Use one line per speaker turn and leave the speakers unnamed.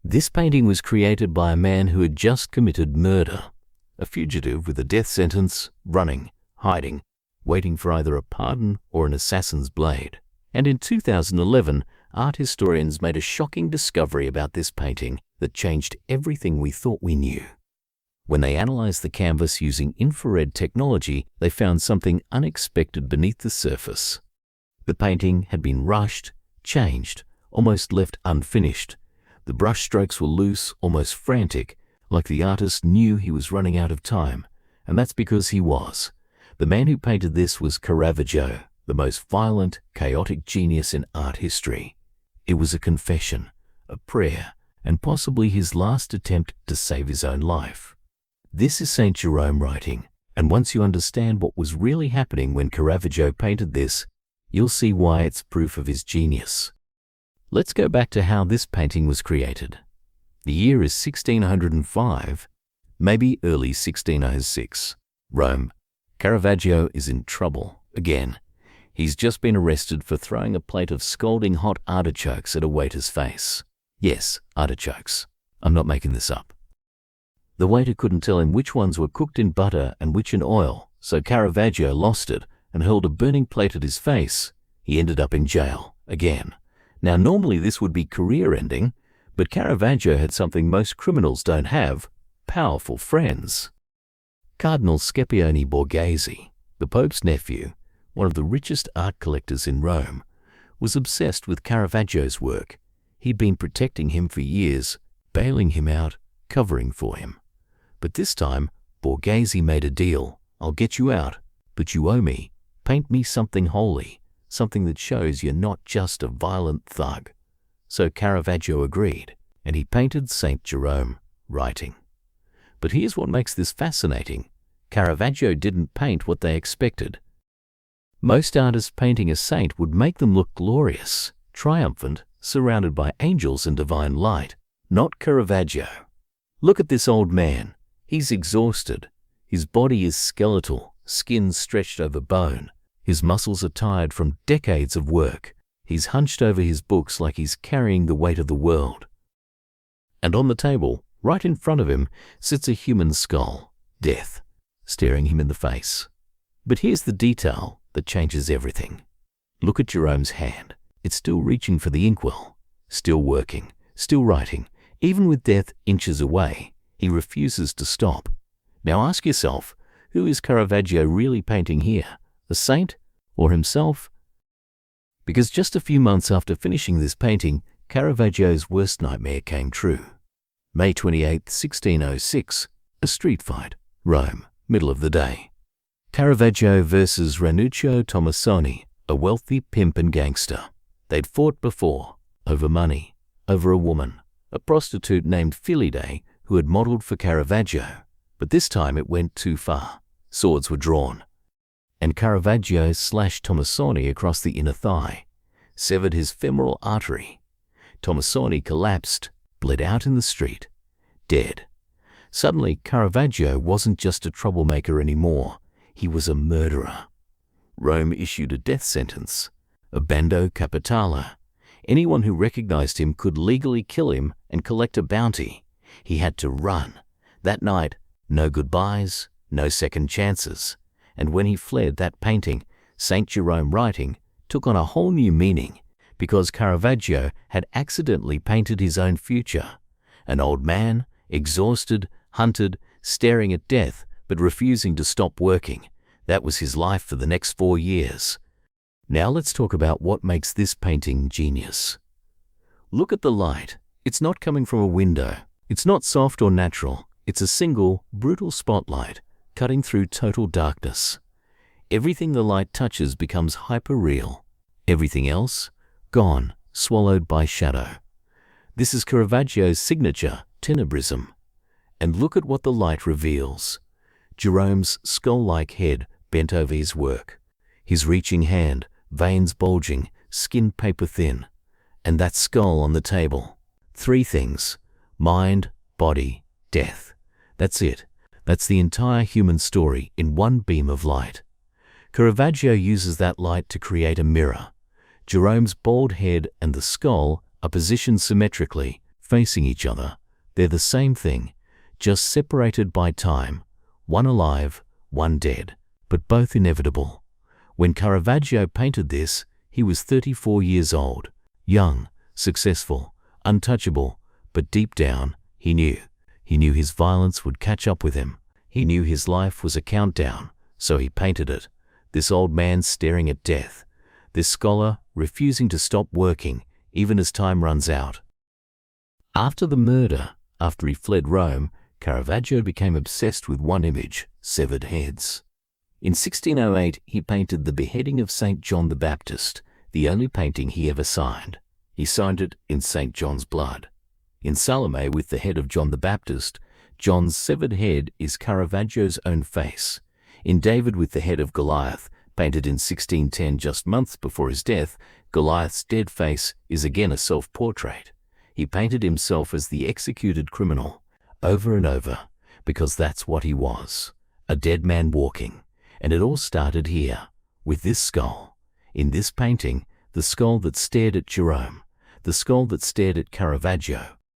This painting was created by a man who had just committed murder, a fugitive with a death sentence, running, hiding, waiting for either a pardon or an assassin's blade. And in 2011, art historians made a shocking discovery about this painting that changed everything we thought we knew. When they analyzed the canvas using infrared technology, they found something unexpected beneath the surface. The painting had been rushed, changed, almost left unfinished. The brushstrokes were loose, almost frantic, like the artist knew he was running out of time, and that's because he was. The man who painted this was Caravaggio, the most violent, chaotic genius in art history. It was a confession, a prayer, and possibly his last attempt to save his own life. This is Saint Jerome Writing, and once you understand what was really happening when Caravaggio painted this, you'll see why it's proof of his genius. Let's go back to how this painting was created. The year is 1605, maybe early 1606. Rome. Caravaggio is in trouble again. He's just been arrested for throwing a plate of scalding hot artichokes at a waiter's face. Yes, artichokes. I'm not making this up. The waiter couldn't tell him which ones were cooked in butter and which in oil, so Caravaggio lost it and hurled a burning plate at his face. He ended up in jail again. Now, normally this would be career-ending, but Caravaggio had something most criminals don't have: powerful friends. Cardinal Scipione Borghese, the Pope's nephew, one of the richest art collectors in Rome, was obsessed with Caravaggio's work. He'd been protecting him for years, bailing him out, covering for him. But this time, Borghese made a deal. I'll get you out, but you owe me. Paint me something holy, something that shows you're not just a violent thug. So Caravaggio agreed, and he painted Saint Jerome Writing. But here's what makes this fascinating. Caravaggio didn't paint what they expected. Most artists painting a saint would make them look glorious, triumphant, surrounded by angels and divine light. Not Caravaggio. Look at this old man. He's exhausted. His body is skeletal, skin stretched over bone. His muscles are tired from decades of work. He's hunched over his books like he's carrying the weight of the world. And on the table, right in front of him, sits a human skull, death, staring him in the face. But here's the detail that changes everything. Look at Jerome's hand. It's still reaching for the inkwell, still working, still writing. Even with death inches away, he refuses to stop. Now ask yourself, who is Caravaggio really painting here? A saint or himself? Because just a few months after finishing this painting, Caravaggio's worst nightmare came true. May 28, 1606, a street fight, Rome, middle of the day. Caravaggio versus Ranuccio Tomassoni, a wealthy pimp and gangster. They'd fought before, over money, over a woman, a prostitute named Filide who had modeled for Caravaggio. But this time it went too far. Swords were drawn, and Caravaggio slashed Tomassoni across the inner thigh, severed his femoral artery. Tomassoni collapsed, bled out in the street, dead. Suddenly, Caravaggio wasn't just a troublemaker anymore. He was a murderer. Rome issued a death sentence, a bando capitale. Anyone who recognized him could legally kill him and collect a bounty. He had to run. That night, no goodbyes, no second chances. And when he fled, that painting, Saint Jerome Writing, took on a whole new meaning, because Caravaggio had accidentally painted his own future. An old man, exhausted, hunted, staring at death, but refusing to stop working. That was his life for the next 4 years. Now let's talk about what makes this painting genius. Look at the light. It's not coming from a window. It's not soft or natural. It's a single, brutal spotlight, cutting through total darkness. Everything the light touches becomes hyper-real. Everything else, gone, swallowed by shadow. This is Caravaggio's signature, tenebrism. And look at what the light reveals. Jerome's skull-like head bent over his work. His reaching hand, veins bulging, skin paper-thin. And that skull on the table. 3 things: mind, body, death. That's it. That's the entire human story in one beam of light. Caravaggio uses that light to create a mirror. Jerome's bald head and the skull are positioned symmetrically, facing each other. They're the same thing, just separated by time, one alive, one dead, but both inevitable. When Caravaggio painted this, he was 34 years old, young, successful, untouchable, but deep down, he knew. He knew his violence would catch up with him. He knew his life was a countdown, so he painted it. This old man staring at death. This scholar refusing to stop working, even as time runs out. After the murder, after he fled Rome, Caravaggio became obsessed with one image, severed heads. In 1608, he painted the beheading of Saint John the Baptist, the only painting he ever signed. He signed it in Saint John's blood. In Salome, with the head of John the Baptist, John's severed head is Caravaggio's own face. In David, with the head of Goliath, painted in 1610, just months before his death, Goliath's dead face is again a self-portrait. He painted himself as the executed criminal, over and over, because that's what he was, a dead man walking. And it all started here, with this skull. In this painting, the skull that stared at Jerome, the skull that stared at Caravaggio,